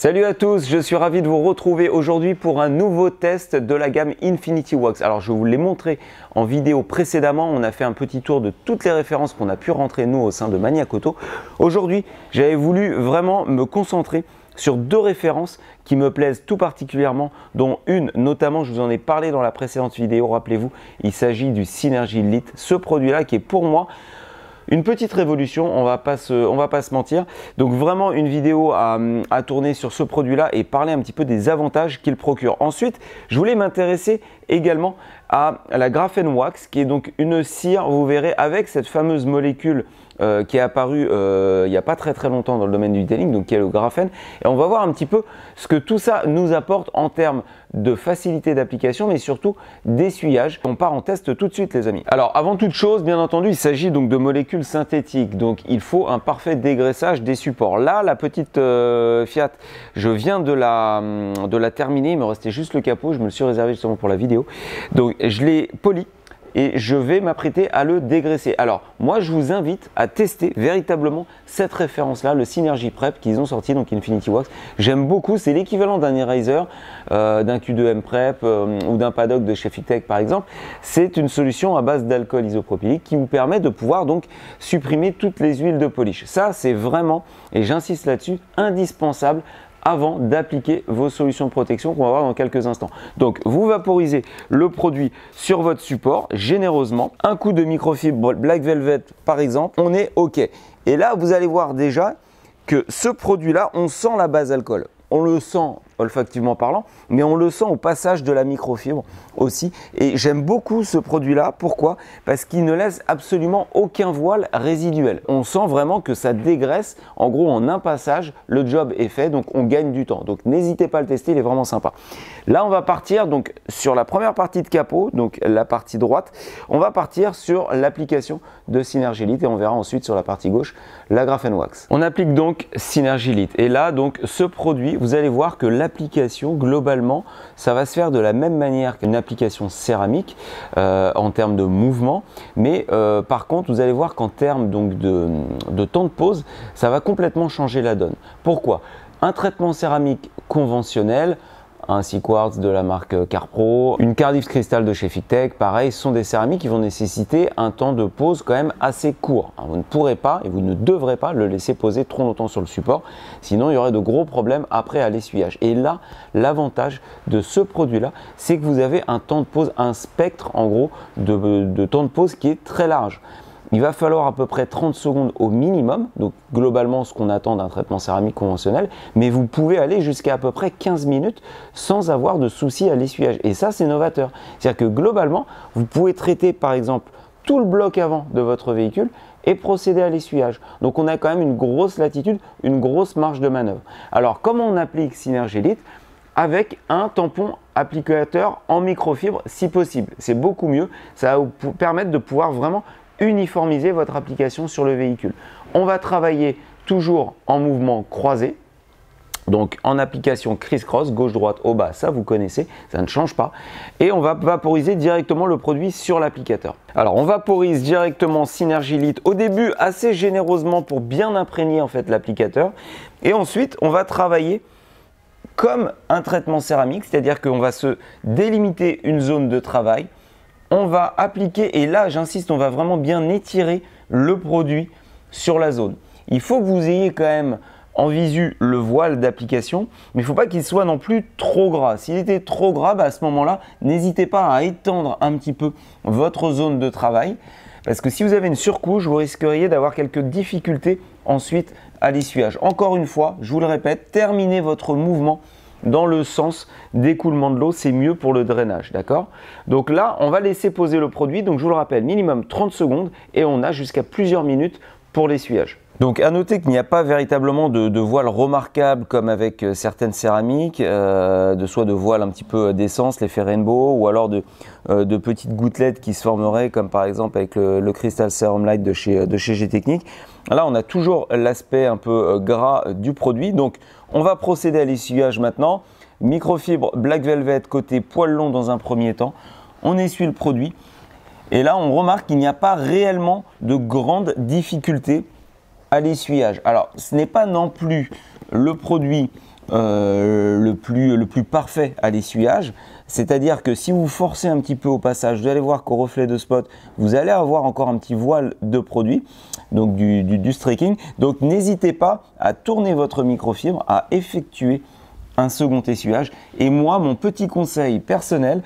Salut à tous, je suis ravi de vous retrouver aujourd'hui pour un nouveau test de la gamme Infinity Wax. Alors je vous l'ai montré en vidéo précédemment, on a fait un petit tour de toutes les références qu'on a pu rentrer nous au sein de Maniac Auto. Aujourd'hui, j'avais voulu vraiment me concentrer sur deux références qui me plaisent tout particulièrement, dont une notamment, je vous en ai parlé dans la précédente vidéo, rappelez-vous, il s'agit du Synergy Elite, ce produit-là qui est pour moi une petite révolution, on va pas se mentir. Donc vraiment une vidéo à tourner sur ce produit-là et parler un petit peu des avantages qu'il procure. Ensuite, je voulais m'intéresser également à la Graphene Wax, qui est donc une cire, vous verrez, avec cette fameuse molécule qui est apparue il n'y a pas très longtemps dans le domaine du detailing, donc qui est le graphène. Et on va voir un petit peu ce que tout ça nous apporte en termes de facilité d'application, mais surtout d'essuyage. On part en test tout de suite, les amis. Alors, avant toute chose, bien entendu, il s'agit donc de molécules synthétiques. Donc, il faut un parfait dégraissage des supports. Là, la petite Fiat, je viens de la terminer. Il me restait juste le capot. Je me le suis réservé justement pour la vidéo. Donc, je l'ai poli. Et je vais m'apprêter à le dégraisser. Alors, moi, je vous invite à tester véritablement cette référence-là, le Synergy Prep qu'ils ont sorti, donc Infinity Wax. J'aime beaucoup, c'est l'équivalent d'un eraser, d'un Q2M Prep ou d'un paddock de chez Fictech par exemple. C'est une solution à base d'alcool isopropylique qui vous permet de pouvoir donc supprimer toutes les huiles de polish. Ça, c'est vraiment, et j'insiste là-dessus, indispensable avant d'appliquer vos solutions de protection qu'on va voir dans quelques instants. Donc, vous vaporisez le produit sur votre support généreusement. Un coup de microfibre Black Velvet par exemple, on est OK. Et là, vous allez voir déjà que ce produit-là, on sent la base alcool. On le sent olfactivement parlant, mais on le sent au passage de la microfibre aussi. Et j'aime beaucoup ce produit-là. Pourquoi? Parce qu'il ne laisse absolument aucun voile résiduel. On sent vraiment que ça dégraisse. En gros, en un passage, le job est fait, donc on gagne du temps. Donc n'hésitez pas à le tester, il est vraiment sympa. Là, on va partir donc sur la première partie de capot, donc la partie droite. On va partir sur l'application de Synergy Elite et on verra ensuite sur la partie gauche la Graphene Wax. On applique donc Synergy Elite. Et là, donc, ce produit, vous allez voir que l'application, globalement, ça va se faire de la même manière qu'une application céramique en termes de mouvement. Mais par contre, vous allez voir qu'en termes donc de temps de pause, ça va complètement changer la donne. Pourquoi? Un traitement céramique conventionnel, un 6 quartz de la marque Carpro, une Cardif Crystal de chez Fictech, pareil, ce sont des céramiques qui vont nécessiter un temps de pause quand même assez court. Vous ne pourrez pas et vous ne devrez pas le laisser poser trop longtemps sur le support, sinon il y aurait de gros problèmes après à l'essuyage. Et là, l'avantage de ce produit-là, c'est que vous avez un temps de pause, un spectre en gros de temps de pause qui est très large. Il va falloir à peu près 30 secondes au minimum, donc globalement ce qu'on attend d'un traitement céramique conventionnel, mais vous pouvez aller jusqu'à à peu près 15 minutes sans avoir de soucis à l'essuyage. Et ça, c'est novateur. C'est-à-dire que globalement, vous pouvez traiter par exemple tout le bloc avant de votre véhicule et procéder à l'essuyage. Donc on a quand même une grosse latitude, une grosse marge de manœuvre. Alors comment on applique Synergy Elite? Avec un tampon applicateur en microfibre si possible. C'est beaucoup mieux, ça va vous permettre de pouvoir vraiment uniformiser votre application sur le véhicule. On va travailler toujours en mouvement croisé, donc en application criss-cross, gauche-droite, au bas, ça vous connaissez, ça ne change pas. Et on va vaporiser directement le produit sur l'applicateur. Alors on vaporise directement Synergy Elite au début assez généreusement pour bien imprégner en fait l'applicateur. Et ensuite on va travailler comme un traitement céramique, c'est-à-dire qu'on va se délimiter une zone de travail. On va appliquer, et là j'insiste, on va vraiment bien étirer le produit sur la zone. Il faut que vous ayez quand même en visu le voile d'application, mais il ne faut pas qu'il soit non plus trop gras. S'il était trop gras, à ce moment-là, n'hésitez pas à étendre un petit peu votre zone de travail, parce que si vous avez une surcouche, vous risqueriez d'avoir quelques difficultés ensuite à l'essuyage. Encore une fois, je vous le répète, terminez votre mouvement dans le sens d'écoulement de l'eau, c'est mieux pour le drainage, d'accord? Donc là, on va laisser poser le produit, donc je vous le rappelle, minimum 30 secondes et on a jusqu'à plusieurs minutes pour l'essuyage. Donc à noter qu'il n'y a pas véritablement de voile remarquable comme avec certaines céramiques, soit de voile un petit peu d'essence, l'effet rainbow, ou alors de petites gouttelettes qui se formeraient comme par exemple avec le Crystal Serum Light de chez G-Technique. Là, on a toujours l'aspect un peu gras du produit, donc on va procéder à l'essuyage maintenant. Microfibre Black Velvet côté poil long dans un premier temps. On essuie le produit et là on remarque qu'il n'y a pas réellement de grandes difficultés à l'essuyage. Alors ce n'est pas non plus le produit le plus parfait à l'essuyage. C'est-à-dire que si vous forcez un petit peu au passage, vous allez voir qu'au reflet de spot, vous allez avoir encore un petit voile de produit, donc du streaking. Donc n'hésitez pas à tourner votre microfibre, à effectuer un second essuyage. Et moi, mon petit conseil personnel,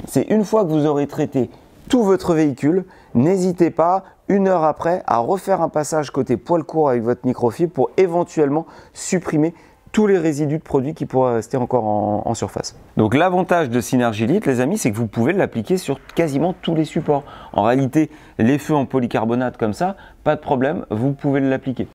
c'est une fois que vous aurez traité tout votre véhicule, n'hésitez pas, 1 heure après, à refaire un passage côté poil court avec votre microfibre pour éventuellement supprimer tous les résidus de produits qui pourraient rester encore en surface. Donc l'avantage de Synergilite, les amis, c'est que vous pouvez l'appliquer sur quasiment tous les supports. En réalité, les feux en polycarbonate comme ça, pas de problème, vous pouvez l'appliquer.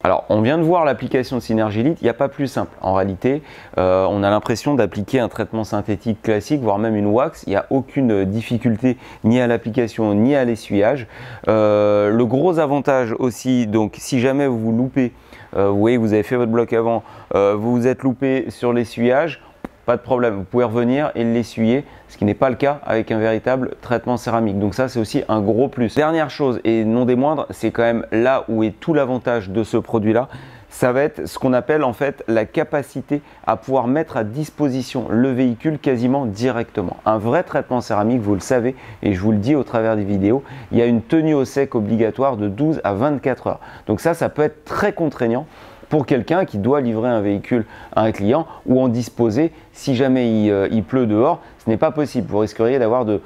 Alors, on vient de voir l'application de Synergilite, il n'y a pas plus simple. En réalité, on a l'impression d'appliquer un traitement synthétique classique, voire même une wax. Il n'y a aucune difficulté ni à l'application ni à l'essuyage. Le gros avantage aussi, donc si jamais vous vous loupez, vous voyez, vous avez fait votre bloc avant, vous vous êtes loupé sur l'essuyage, pas de problème, vous pouvez revenir et l'essuyer, ce qui n'est pas le cas avec un véritable traitement céramique. Donc ça, c'est aussi un gros plus. Dernière chose, et non des moindres, c'est quand même là où est tout l'avantage de ce produit-là, ça va être ce qu'on appelle en fait la capacité à pouvoir mettre à disposition le véhicule quasiment directement. Un vrai traitement céramique, vous le savez, et je vous le dis au travers des vidéos, il y a une tenue au sec obligatoire de 12 à 24 heures. Donc ça peut être très contraignant pour quelqu'un qui doit livrer un véhicule à un client ou en disposer si jamais il pleut dehors. Ce n'est pas possible, vous risqueriez d'avoir de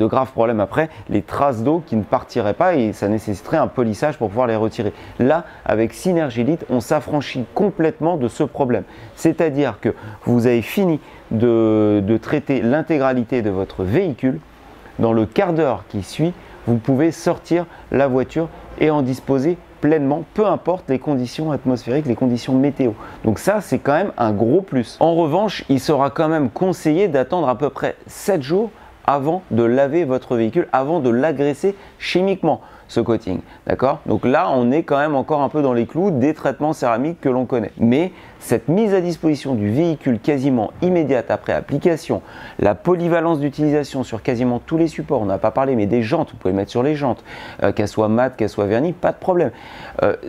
graves problèmes après, les traces d'eau qui ne partiraient pas et ça nécessiterait un polissage pour pouvoir les retirer. Là, avec Synergilite, on s'affranchit complètement de ce problème. C'est-à-dire que vous avez fini de traiter l'intégralité de votre véhicule, dans le quart d'heure qui suit, vous pouvez sortir la voiture et en disposer pleinement, peu importe les conditions atmosphériques, les conditions météo. Donc ça, c'est quand même un gros plus. En revanche, il sera quand même conseillé d'attendre à peu près 7 jours avant de laver votre véhicule, avant de l'agresser chimiquement, ce coating. D'accord? Donc là, on est quand même encore un peu dans les clous des traitements céramiques que l'on connaît. Mais cette mise à disposition du véhicule quasiment immédiate après application, la polyvalence d'utilisation sur quasiment tous les supports, on n'a pas parlé, mais des jantes, vous pouvez le mettre sur les jantes, qu'elles soient mates, qu'elles soient vernies, pas de problème.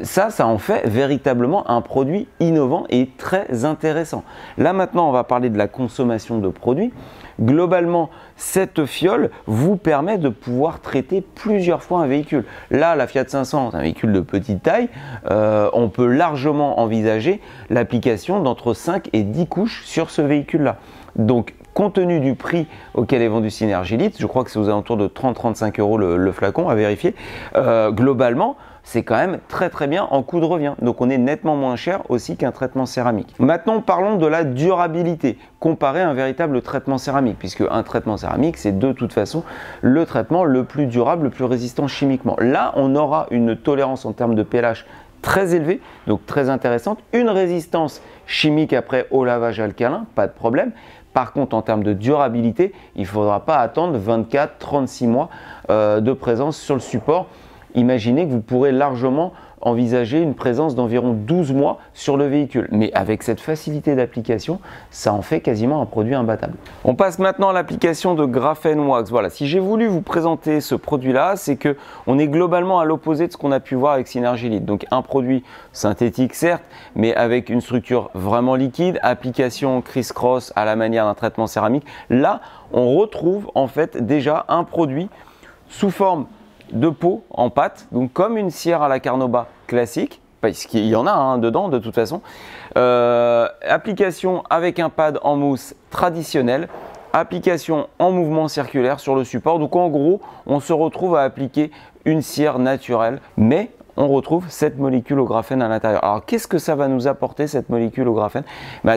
Ça en fait véritablement un produit innovant et très intéressant. Là maintenant, on va parler de la consommation de produits. Globalement, cette fiole vous permet de pouvoir traiter plusieurs fois un véhicule. Là, la Fiat 500, c'est un véhicule de petite taille. On peut largement envisager l'application d'entre 5 et 10 couches sur ce véhicule-là. Donc, compte tenu du prix auquel est vendu Synergilite, je crois que c'est aux alentours de 30-35 € le flacon, à vérifier, globalement, c'est quand même très bien en coût de revient. Donc on est nettement moins cher aussi qu'un traitement céramique. Maintenant, parlons de la durabilité comparé à un véritable traitement céramique, puisque un traitement céramique, c'est de toute façon le traitement le plus durable, le plus résistant chimiquement. Là, on aura une tolérance en termes de pH très élevée, donc très intéressante, une résistance chimique après au lavage alcalin, pas de problème. Par contre, en termes de durabilité, il ne faudra pas attendre 24-36 mois de présence sur le support. Imaginez que vous pourrez largement envisager une présence d'environ 12 mois sur le véhicule. Mais avec cette facilité d'application, ça en fait quasiment un produit imbattable. On passe maintenant à l'application de Graphene Wax. Voilà, si j'ai voulu vous présenter ce produit-là, c'est que on est globalement à l'opposé de ce qu'on a pu voir avec Synergilite. Donc un produit synthétique certes, mais avec une structure vraiment liquide, application criss-cross à la manière d'un traitement céramique. Là, on retrouve en fait déjà un produit sous forme de peau en pâte, donc comme une cire à la Carnauba classique, parce qu'il y en a un dedans de toute façon. Application avec un pad en mousse traditionnel, application en mouvement circulaire sur le support. Donc en gros, on se retrouve à appliquer une cire naturelle, mais on retrouve cette molécule au graphène à l'intérieur. Alors qu'est-ce que ça va nous apporter cette molécule au graphène?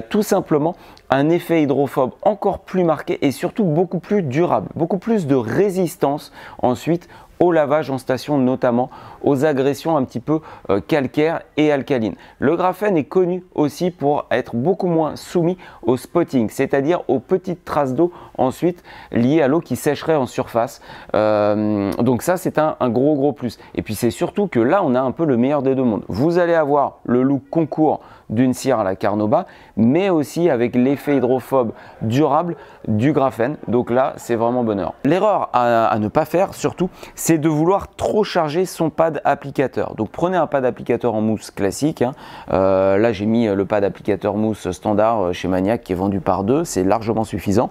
Tout simplement un effet hydrophobe encore plus marqué et surtout beaucoup plus durable, beaucoup plus de résistance ensuite au lavage en station, notamment aux agressions un petit peu calcaires et alcalines. Le graphène est connu aussi pour être beaucoup moins soumis au spotting, c'est-à-dire aux petites traces d'eau ensuite liées à l'eau qui sécherait en surface. Donc ça, c'est un gros plus. Et puis c'est surtout que là, on a un peu le meilleur des deux mondes. Vous allez avoir le look concours d'une cire à la Carnauba, mais aussi avec l'effet hydrophobe durable du graphène. Donc là, c'est vraiment bonheur. L'erreur à ne pas faire, surtout, c'est de vouloir trop charger son pad applicateur. Donc prenez un pad applicateur en mousse classique. Là, j'ai mis le pad applicateur mousse standard chez Maniac qui est vendu par 2. C'est largement suffisant.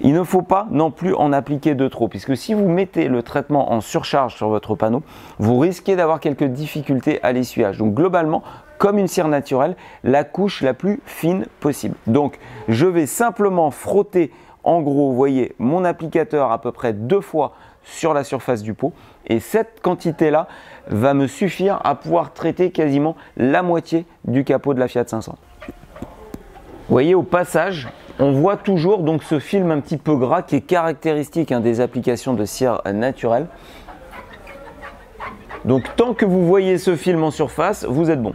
Il ne faut pas non plus en appliquer de trop, puisque si vous mettez le traitement en surcharge sur votre panneau, vous risquez d'avoir quelques difficultés à l'essuyage. Donc globalement, comme une cire naturelle, la couche la plus fine possible. Donc je vais simplement frotter, en gros, vous voyez, mon applicateur à peu près 2 fois sur la surface du pot, et cette quantité-là va me suffire à pouvoir traiter quasiment la moitié du capot de la Fiat 500. Vous voyez, au passage, on voit toujours donc ce film un petit peu gras qui est caractéristique des applications de cire naturelle. Donc tant que vous voyez ce film en surface, vous êtes bon.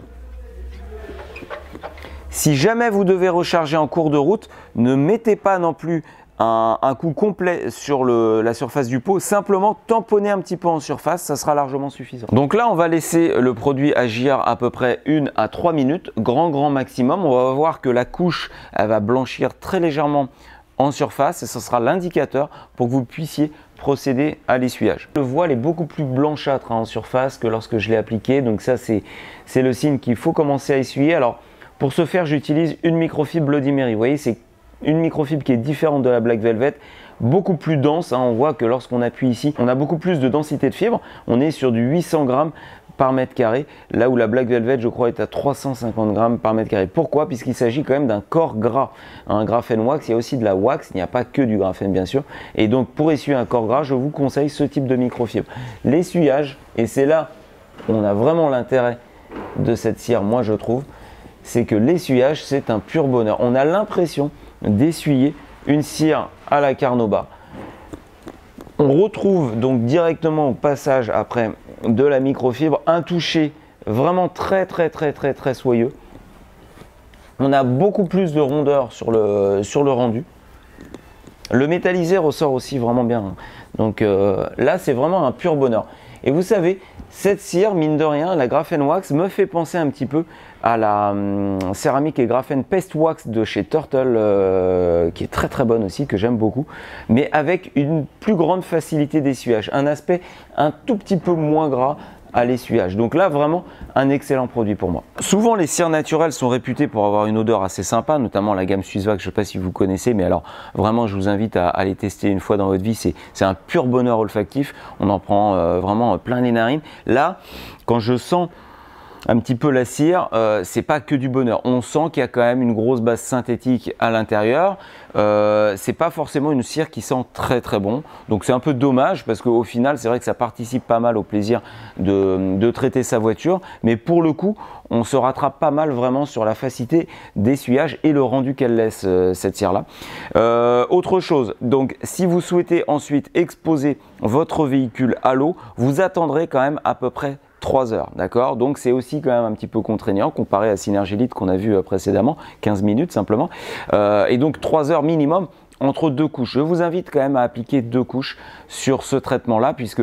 Si jamais vous devez recharger en cours de route, ne mettez pas non plus un coup complet sur la surface du pot, simplement tamponnez un petit peu en surface, ça sera largement suffisant. Donc là, on va laisser le produit agir à peu près 1 à 3 minutes, grand maximum. On va voir que la couche, elle va blanchir très légèrement en surface et ce sera l'indicateur pour que vous puissiez procéder à l'essuyage. Le voile est beaucoup plus blanchâtre en surface que lorsque je l'ai appliqué, donc ça c'est le signe qu'il faut commencer à essuyer. Alors pour ce faire, j'utilise une microfibre Bloody Mary. Vous voyez, c'est une microfibre qui est différente de la Black Velvet, beaucoup plus dense. On voit que lorsqu'on appuie ici, on a beaucoup plus de densité de fibre. On est sur du 800 grammes par mètre carré, là où la Black Velvet, je crois, est à 350 grammes par mètre carré. Pourquoi? Puisqu'il s'agit quand même d'un corps gras. Un graphène wax, il y a aussi de la wax, il n'y a pas que du graphène bien sûr. Et donc pour essuyer un corps gras, je vous conseille ce type de microfibre. L'essuyage, et c'est là où on a vraiment l'intérêt de cette cire, moi je trouve, c'est que l'essuyage, c'est un pur bonheur. On a l'impression d'essuyer une cire à la Carnauba. On retrouve donc directement au passage après de la microfibre un toucher vraiment très soyeux. On a beaucoup plus de rondeur sur le rendu. Le métallisé ressort aussi vraiment bien. Donc là, c'est vraiment un pur bonheur. Et vous savez, cette cire, mine de rien, la graphène wax me fait penser un petit peu à la céramique et graphène paste wax de chez Turtle, qui est très bonne aussi, que j'aime beaucoup, mais avec une plus grande facilité d'essuyage, un aspect un tout petit peu moins gras à l'essuyage. Donc là, vraiment un excellent produit pour moi. Souvent, les cires naturelles sont réputées pour avoir une odeur assez sympa, notamment la gamme Swissvax, je ne sais pas si vous connaissez, mais alors vraiment, je vous invite à les tester une fois dans votre vie. C'est un pur bonheur olfactif. On en prend vraiment plein les narines. Là, quand je sens un petit peu la cire, c'est pas que du bonheur. On sent qu'il y a quand même une grosse base synthétique à l'intérieur. C'est pas forcément une cire qui sent très bon. Donc c'est un peu dommage parce qu'au final, c'est vrai que ça participe pas mal au plaisir de traiter sa voiture. Mais pour le coup, on se rattrape pas mal vraiment sur la facilité d'essuyage et le rendu qu'elle laisse, cette cire-là. Autre chose, donc si vous souhaitez ensuite exposer votre véhicule à l'eau, vous attendrez quand même à peu près 3 heures, d'accord? Donc c'est aussi quand même un petit peu contraignant comparé à Synergélite qu'on a vu précédemment, 15 minutes simplement. Et donc 3 heures minimum entre 2 couches. Je vous invite quand même à appliquer 2 couches sur ce traitement-là, puisque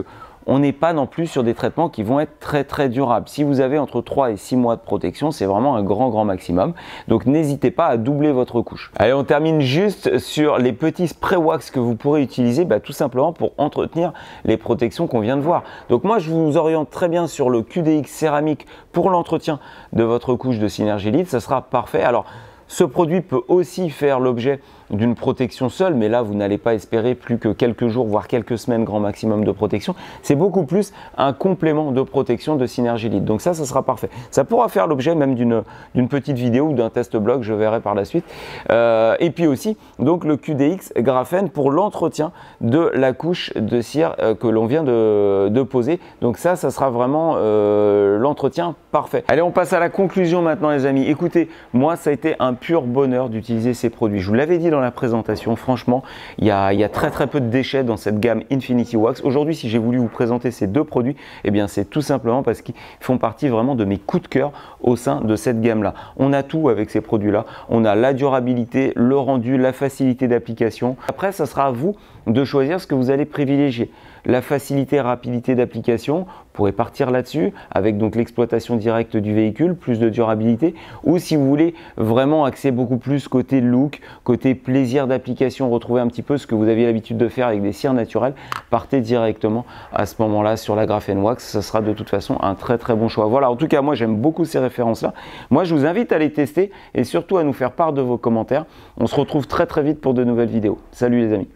on n'est pas non plus sur des traitements qui vont être très durables. Si vous avez entre 3 et 6 mois de protection, c'est vraiment un grand maximum. Donc n'hésitez pas à doubler votre couche. Allez, on termine juste sur les petits spray wax que vous pourrez utiliser tout simplement pour entretenir les protections qu'on vient de voir. Donc moi, je vous oriente très bien sur le QDX céramique pour l'entretien de votre couche de Synergélite. Ça sera parfait. Alors, ce produit peut aussi faire l'objet d'une protection seule, mais là vous n'allez pas espérer plus que quelques jours voire quelques semaines grand maximum de protection. C'est beaucoup plus un complément de protection de Synergélite. Donc ça sera parfait. Ça pourra faire l'objet même d'une petite vidéo ou d'un test blog, je verrai par la suite. Et puis aussi donc le QDX graphène pour l'entretien de la couche de cire que l'on vient de poser. Donc ça sera vraiment l'entretien parfait. Allez, on passe à la conclusion maintenant les amis. Écoutez, moi ça a été un pur bonheur d'utiliser ces produits. Je vous l'avais dit dans dans la présentation. Franchement, il y a très peu de déchets dans cette gamme Infinity Wax. Aujourd'hui, si j'ai voulu vous présenter ces deux produits, eh bien c'est tout simplement parce qu'ils font partie vraiment de mes coups de cœur au sein de cette gamme-là. On a tout avec ces produits-là. On a la durabilité, le rendu, la facilité d'application. Après, ça sera à vous de choisir ce que vous allez privilégier. La facilité, rapidité d'application, vous pourrez partir là-dessus avec donc l'exploitation directe du véhicule, plus de durabilité, ou si vous voulez vraiment axer beaucoup plus côté look, côté plaisir d'application, retrouver un petit peu ce que vous aviez l'habitude de faire avec des cires naturelles, partez directement à ce moment-là sur la Graphene Wax. Ça sera de toute façon un très bon choix. Voilà, en tout cas moi j'aime beaucoup ces références-là. Moi je vous invite à les tester et surtout à nous faire part de vos commentaires. On se retrouve très vite pour de nouvelles vidéos. Salut les amis.